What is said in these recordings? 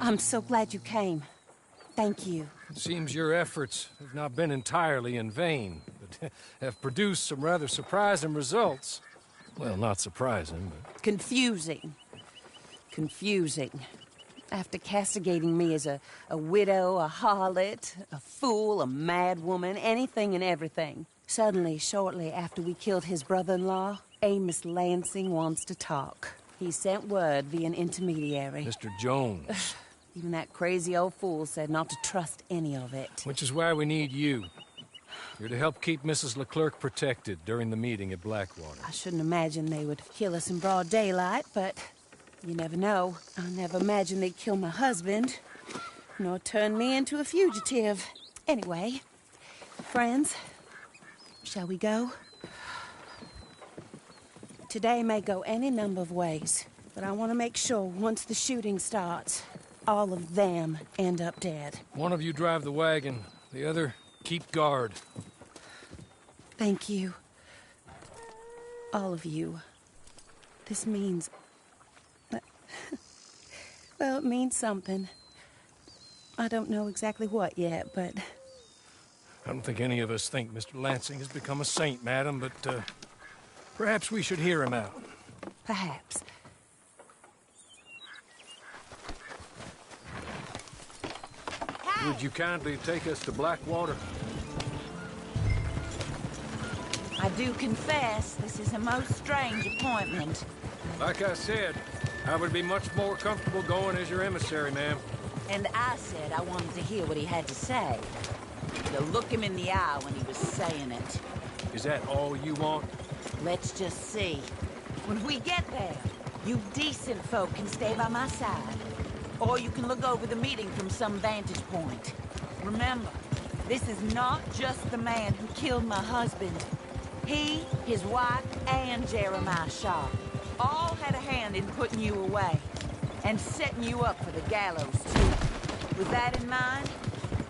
I'm so glad you came. Thank you. It seems your efforts have not been entirely in vain, but have produced some rather surprising results. Well, not surprising, but... Confusing. Confusing. After castigating me as a widow, a harlot, a fool, a mad woman, anything and everything. Suddenly, shortly after we killed his brother-in-law, Amos Lansing wants to talk. He sent word via an intermediary. Mr. Jones. Even that crazy old fool said not to trust any of it. Which is why we need you. You're to help keep Mrs. Leclerc protected during the meeting at Blackwater. I shouldn't imagine they would kill us in broad daylight, but you never know. I never imagined they'd kill my husband, nor turn me into a fugitive. Anyway, friends, shall we go? Today may go any number of ways, but I want to make sure once the shooting starts, all of them end up dead. One of you drive the wagon, the other keep guard. Thank you. All of you. This means... well, it means something. I don't know exactly what yet, but... I don't think any of us think Mr. Lansing has become a saint, madam, but perhaps we should hear him out. Perhaps. Would you kindly take us to Blackwater? I do confess, this is a most strange appointment. Like I said, I would be much more comfortable going as your emissary, ma'am. And I said I wanted to hear what he had to say. To look him in the eye when he was saying it. Is that all you want? Let's just see. When we get there, you decent folk can stay by my side. Or you can look over the meeting from some vantage point. Remember, this is not just the man who killed my husband. He, his wife, and Jeremiah Shaw all had a hand in putting you away. And setting you up for the gallows, too. With that in mind,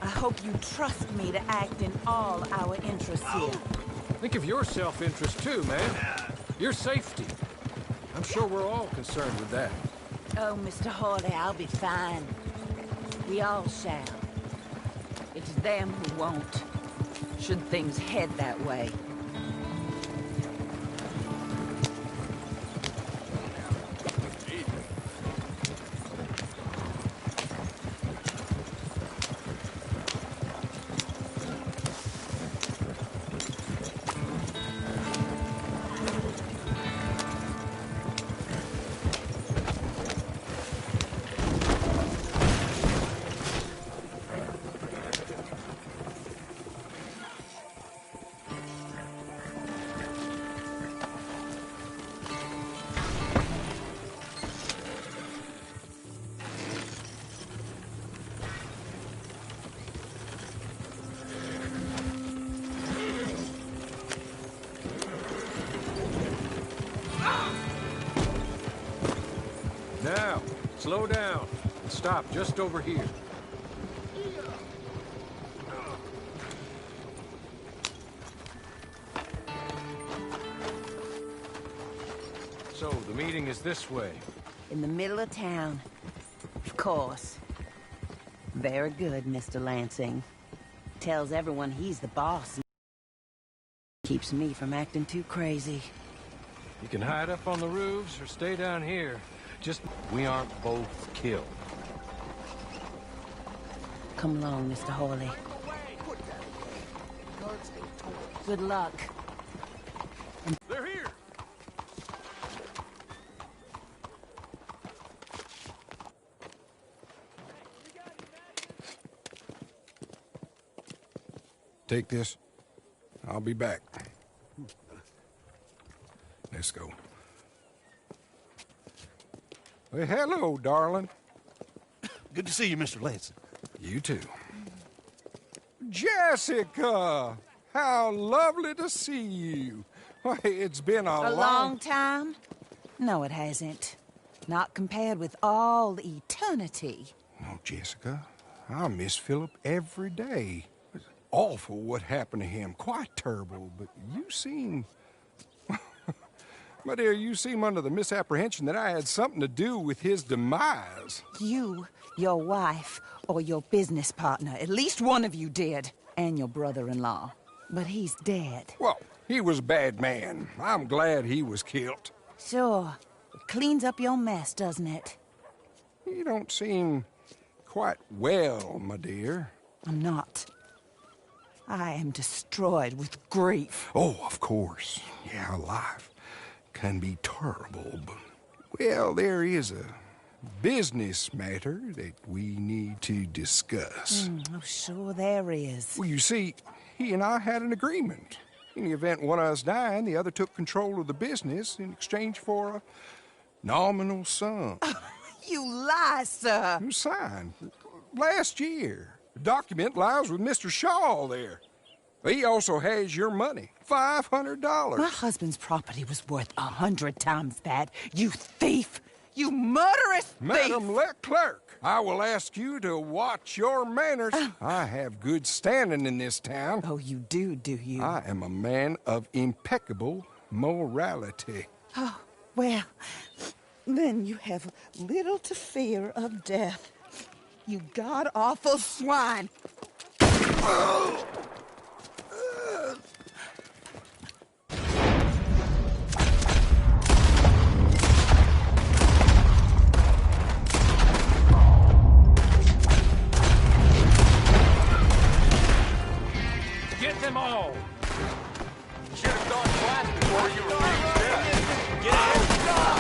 I hope you trust me to act in all our interests here. Think of your self-interest, too, man. Your safety. I'm sure we're all concerned with that. Oh, Mr. Hawley, I'll be fine. We all shall. It's them who won't. should things head that way. Now, slow down and stop just over here. So, the meeting is this way. In the middle of town. Of course. Very good, Mr. Lansing. Tells everyone he's the boss. Keeps me from acting too crazy. You can hide up on the roofs or stay down here. Just, we aren't both killed. Come along, Mr. Hawley. Good luck. They're here! Take this. I'll be back. Let's go. Well, hello, darling. Good to see you, Mr. Lansing. You too. Jessica! How lovely to see you. Why, it's been A long time? No, it hasn't. Not compared with all eternity. Oh, Jessica, I miss Philip every day. It's awful what happened to him. Quite terrible, but you seem... My dear, you seem under the misapprehension that I had something to do with his demise. You, your wife, or your business partner. At least one of you did. And your brother-in-law. But he's dead. Well, he was a bad man. I'm glad he was killed. Sure. It cleans up your mess, doesn't it? You don't seem quite well, my dear. I'm not. I am destroyed with grief. Oh, of course. Yeah, life can be terrible, but... Well, there is a business matter that we need to discuss. Oh, sure there is. Well, you see, he and I had an agreement. In the event one of us died, the other took control of the business in exchange for a nominal sum. You lie, sir. You signed last year. The document lies with Mr. Shaw there. He also has your money, $500. My husband's property was worth 100 times that. You thief! You murderous thief! Madam Leclerc, I will ask you to watch your manners. I have good standing in this town. Oh, you do you? I am a man of impeccable morality. Oh, well, then you have little to fear of death. You god-awful swine! Get them all! Should have thought twice before you were reached death. Get out!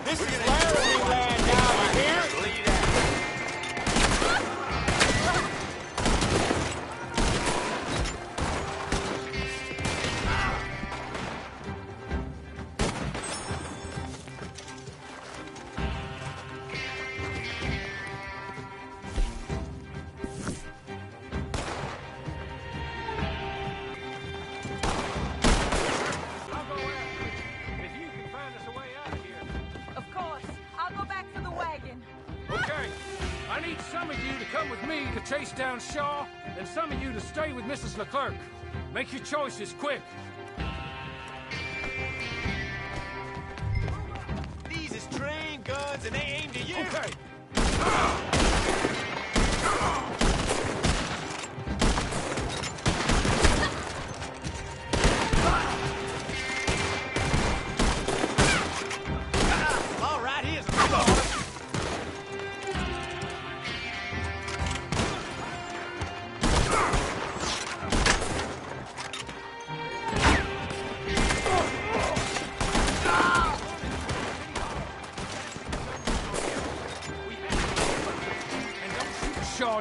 This is Laramie land now, you hear? Lead out. I'll go after you. If you can find us a way out of here. Of course. I'll go back for the wagon. Okay. I need some of you to come with me to chase down Shaw, and some of you to stay with Mrs. Leclerc. Make your choices quick. These is trained guns and they aim to you. Okay.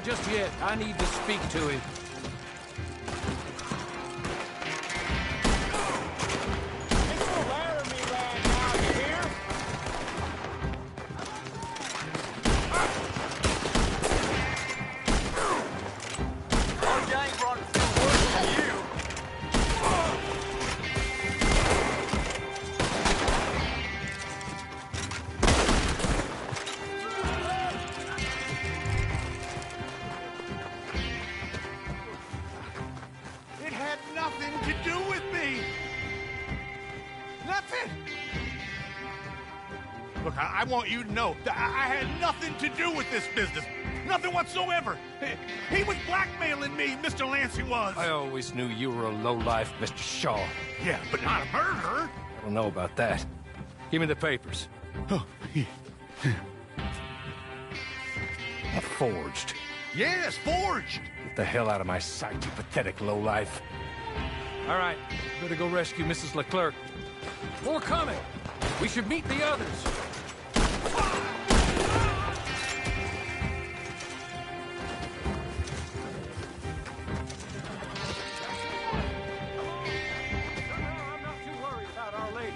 just yet. I need to speak to him. Look, I want you to know that I had nothing to do with this business. Nothing whatsoever. He was blackmailing me, Mr. Lansing was. I always knew you were a lowlife, Mr. Shaw. Yeah, but not a murderer. I don't know about that. Give me the papers. Oh, yeah. Forged. Yes, forged. Get the hell out of my sight, you pathetic lowlife. All right, better go rescue Mrs. Leclerc. More coming. We should meet the others. I'm not too worried about Our Lady.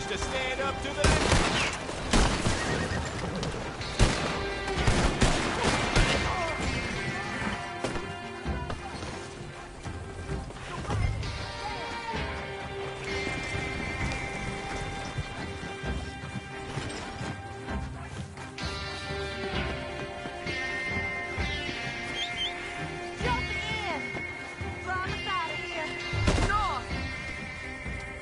To stand up to that.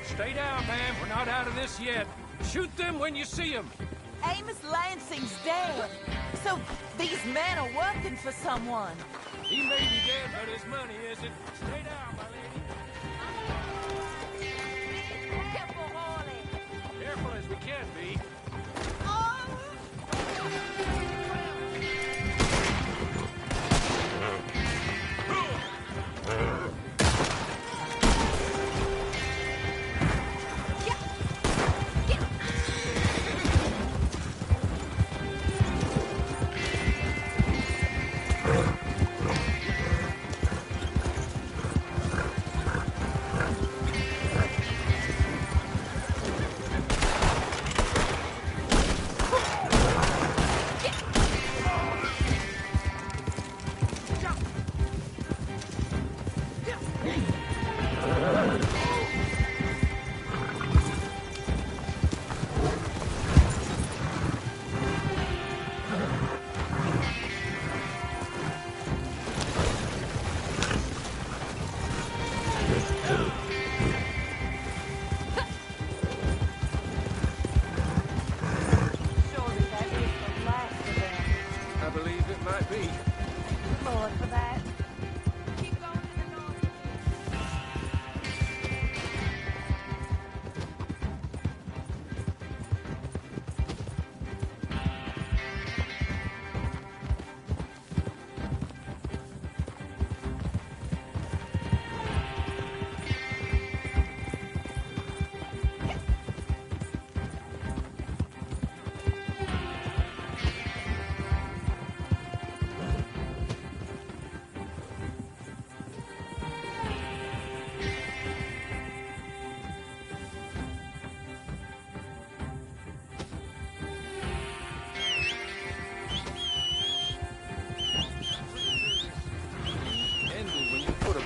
Stay down, ma'am. We're not out of this yet. Shoot them when you see them. Amos Lansing's dead. So these men are working for someone. He may be dead, but his money isn't. Stay down, my lady. Careful, Harley. Careful as we can be.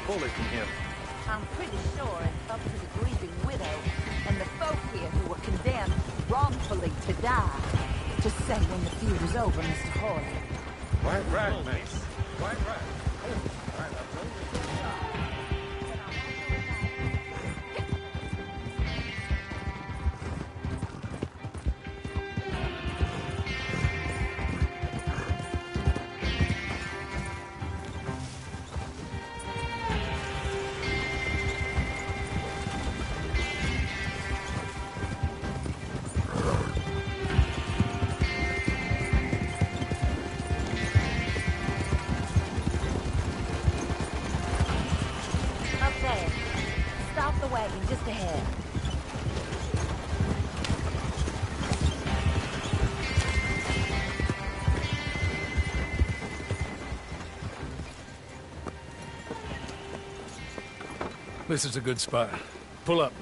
Bullet in him. I'm pretty sure it's up to the grieving widow and the folk here who were condemned wrongfully to die to say when the feud is over, Mr. Hawley. Quite right, mate. Quite right. wagon just ahead. This is a good spot. Pull up.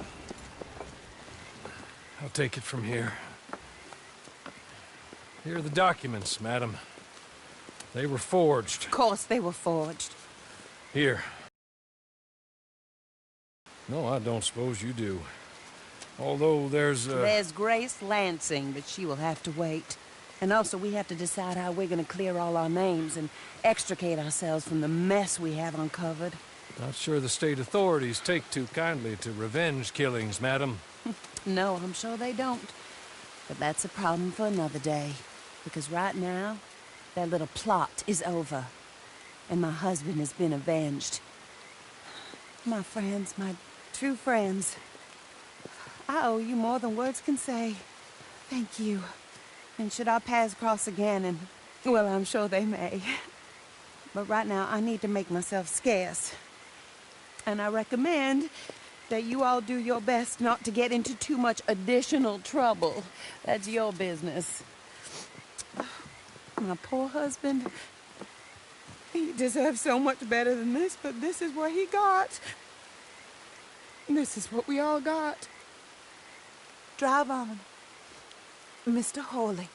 I'll take it from here. Here are the documents, madam. They were forged. Of course they were forged. Here. No, I don't suppose you do. Although there's There's Grace Lansing, but she will have to wait. And also, we have to decide how we're gonna clear all our names and extricate ourselves from the mess we have uncovered. Not sure the state authorities take too kindly to revenge killings, madam. No, I'm sure they don't. But that's a problem for another day. Because right now, that little plot is over. And my husband has been avenged. My friends, my true friends. I owe you more than words can say. Thank you. And should our paths cross again, and, well, I'm sure they may. But right now, I need to make myself scarce. And I recommend that you all do your best not to get into too much additional trouble. That's your business. My poor husband, he deserves so much better than this, but this is what he got. This is what we all got. Drive on, Mr. Hawley.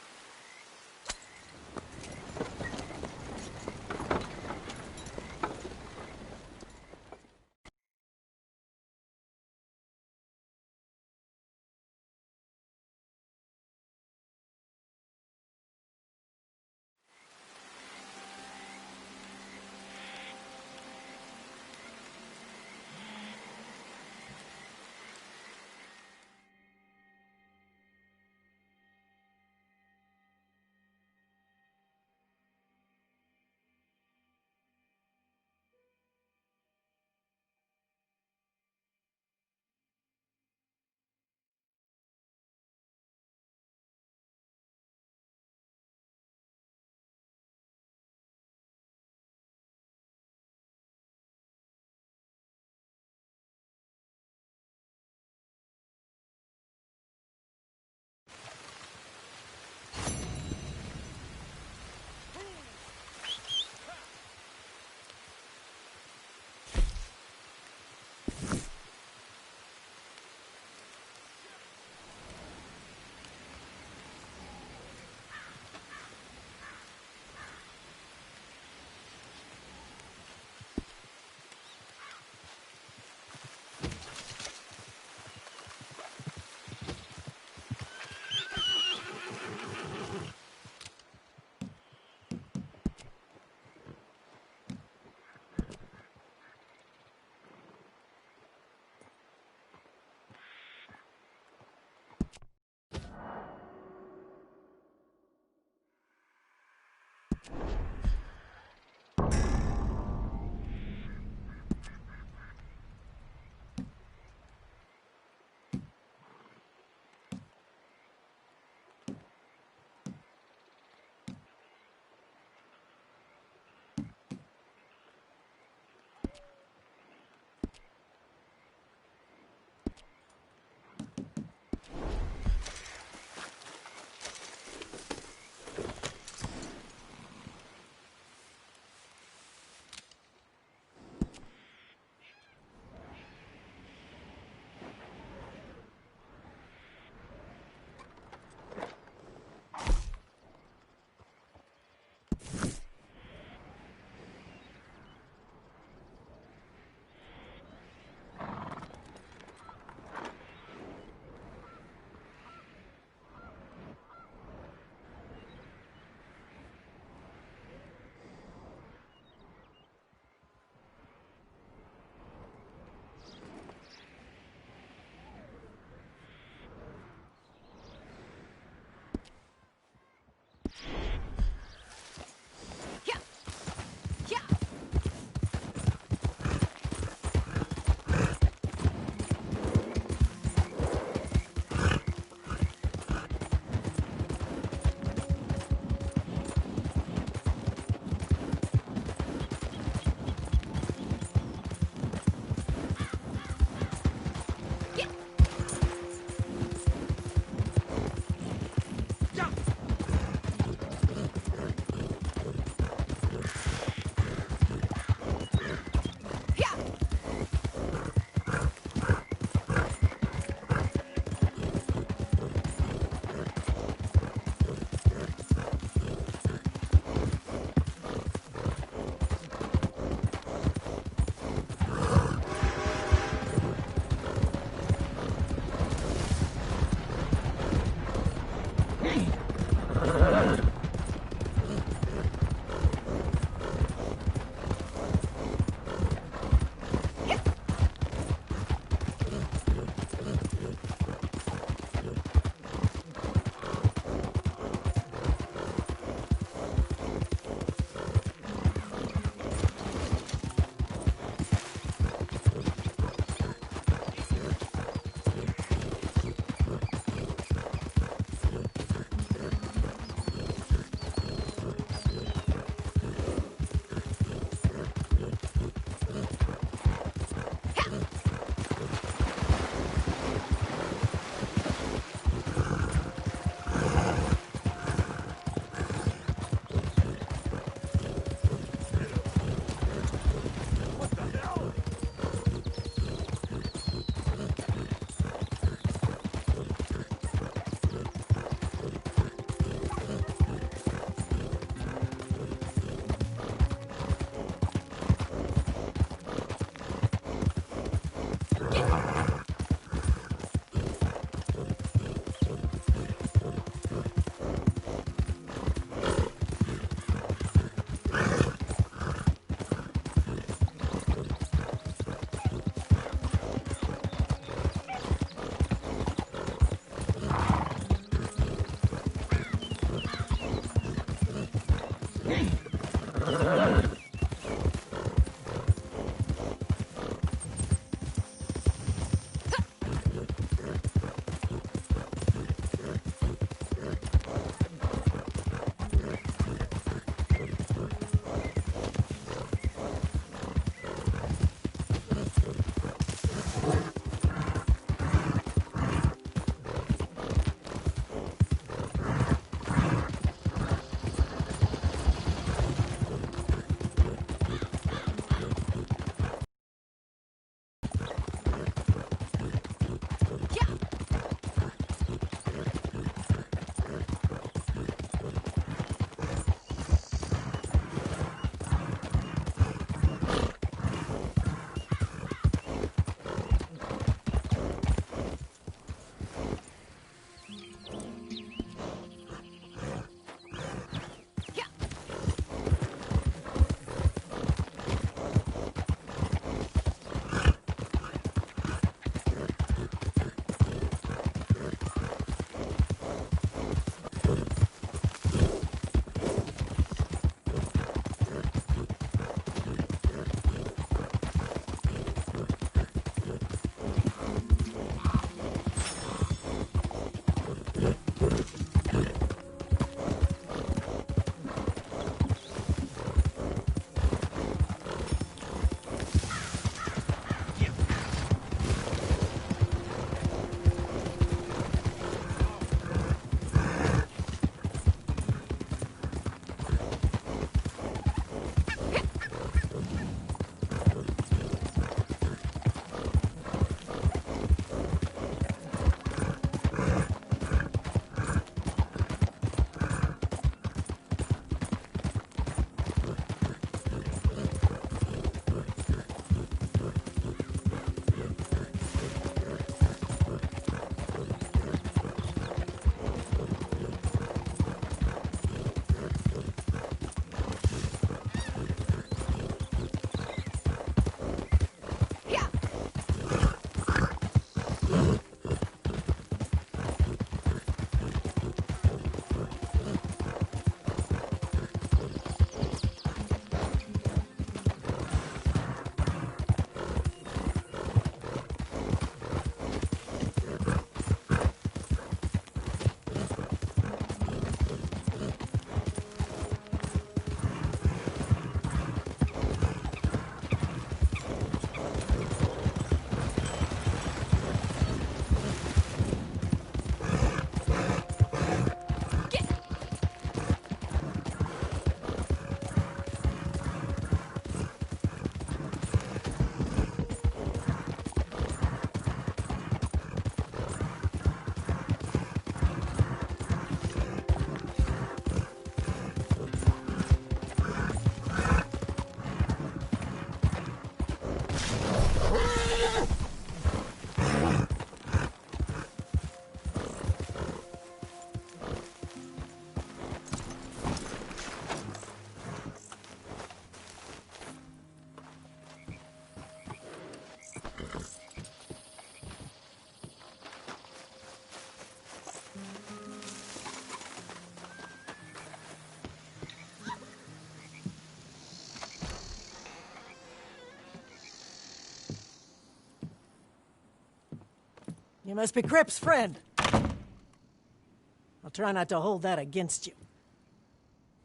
You must be Crip's friend. I'll try not to hold that against you.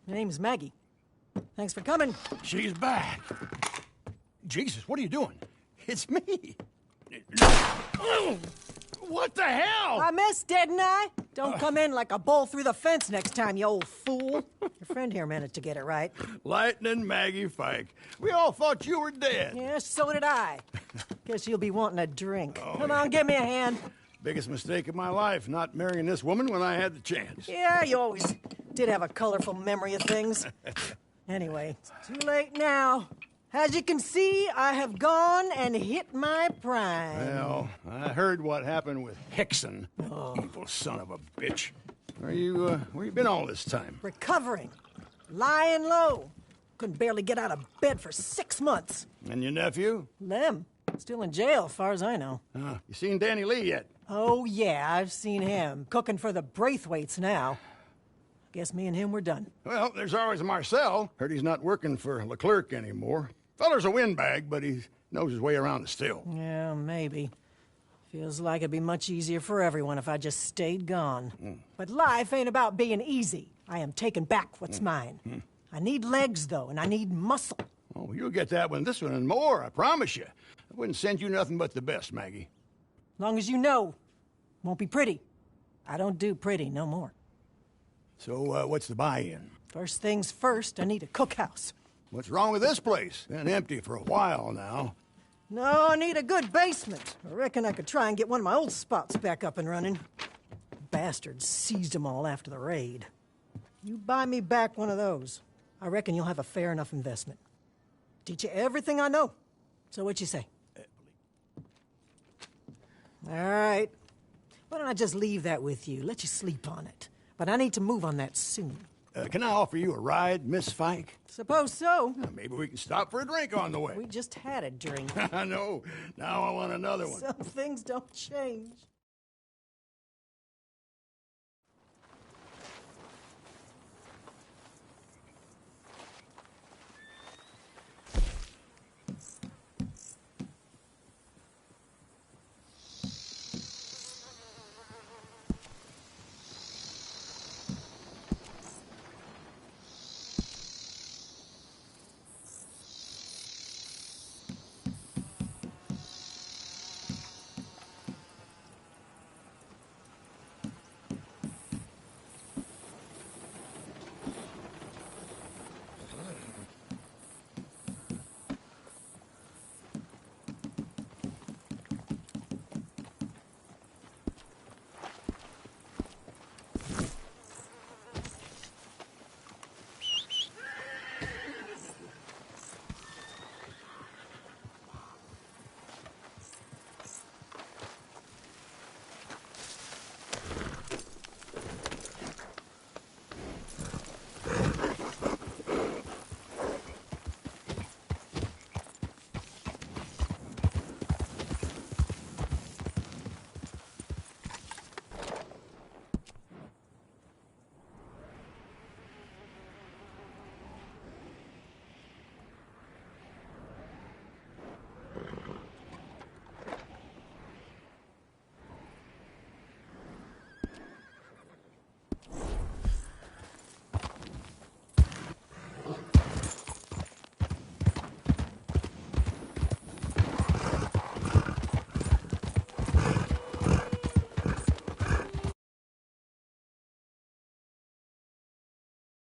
My name's Maggie. Thanks for coming. She's back. Jesus, what are you doing? It's me. What the hell? I missed, didn't I? Don't come in like a bull through the fence next time, you old fool. Your friend here managed to get it right. Lightning Maggie Fike. We all thought you were dead. Yeah, so did I. Guess you'll be wanting a drink. Come on, give me a hand. Biggest mistake of my life, not marrying this woman when I had the chance. Yeah, you always did have a colorful memory of things. Anyway, too late now. As you can see, I have gone and hit my prime. Well, I heard what happened with Hickson. Evil son of a bitch. Where you been all this time? Recovering. Lying low. Couldn't barely get out of bed for 6 months. And your nephew? Lem. Still in jail, as far as I know. You seen Danny Lee yet? Oh, yeah, I've seen him. Cooking for the Braithwaites now. Guess me and him were done. Well, there's always Marcel. Heard he's not working for Leclerc anymore. Feller's a windbag, but he knows his way around the still. Yeah, maybe. Feels like it'd be much easier for everyone if I just stayed gone. But life ain't about being easy. I am taking back what's mine. I need legs, though, and I need muscle. Oh, you'll get that one, this one, and more, I promise you. I wouldn't send you nothing but the best, Maggie. Long as you know, won't be pretty. I don't do pretty no more. So, what's the buy-in? First things first, I need a cookhouse. What's wrong with this place? Been empty for a while now. No, I need a good basement. I reckon I could try and get one of my old spots back up and running. Bastards seized them all after the raid. You buy me back one of those, I reckon you'll have a fair enough investment. Teach you everything I know. So what you say? All right. Why don't I just leave that with you? Let you sleep on it. But I need to move on that soon. Can I offer you a ride, Miss Fike? Suppose so. Maybe we can stop for a drink on the way. We just had a drink. I know. Now I want another one. Some things don't change.